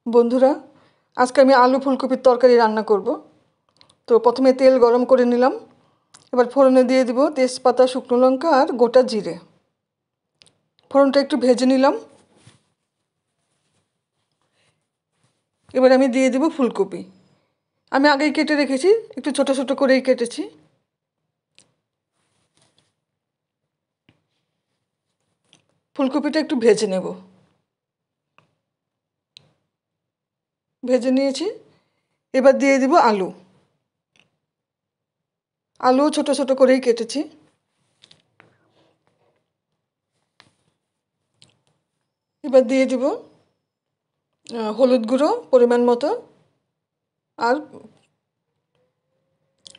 বন্ধুরা, আজকে আমি আলু ফুলকপির তরকারি রান্না করব। তো প্রথমে তেল গরম করে নিলাম। এবার ফোড়নে দিয়ে দিব তেজপাতা, শুকনো লঙ্কা আর গোটা জিরে। ফোড়নটা একটু ভেজে নিলাম। এবার আমি দিয়ে দিব ফুলকপি। আমি আগেই কেটে রেখেছি, একটু ছোট ছোট করেই কেটেছি। ফুলকপিটা একটু ভেজে নেব। ভেজে নিয়েছি। এবার দিয়ে দিব আলু। আলু ছোট ছোট করেই কেটেছি। এবার দিয়ে দিব হলুদ গুঁড়ো পরিমাণ মতো আর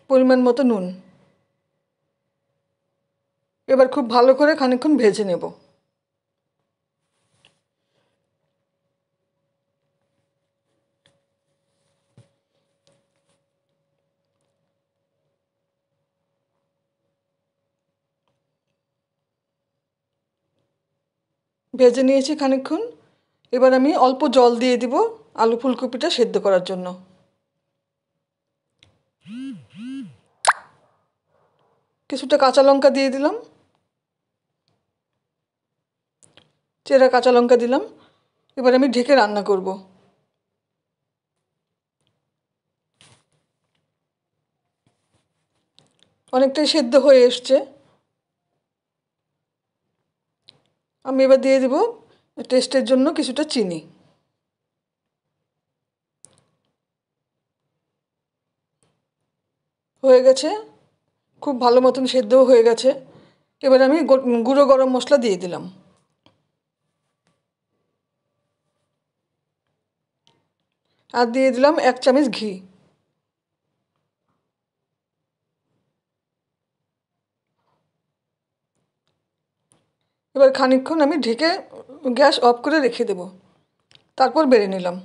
পরিমাণ মতো নুন। এবার খুব ভালো করে খানিকক্ষণ ভেজে নেব। ভেজে নিয়েছি খানিকক্ষণ। এবার আমি অল্প জল দিয়ে দিব আলু ফুলকপিটা সেদ্ধ করার জন্য। কিছুটা কাঁচা লঙ্কা দিয়ে দিলাম, চেরা কাঁচা লঙ্কা দিলাম। এবার আমি ঢেকে রান্না করব। অনেকটাই সেদ্ধ হয়ে এসছে। আমি এবার দিয়ে দিব টেস্টের জন্য কিছুটা চিনি। হয়ে গেছে, খুব ভালো মতন সেদ্ধও হয়ে গেছে। এবার আমি গুঁড়ো গরম মশলা দিয়ে দিলাম। আর দিয়ে দিলাম 1 চামচ ঘি। এবার খানিকক্ষণ আমি ঢেকে গ্যাস অফ করে রেখে দেব। তারপর বেড়ে নিলাম।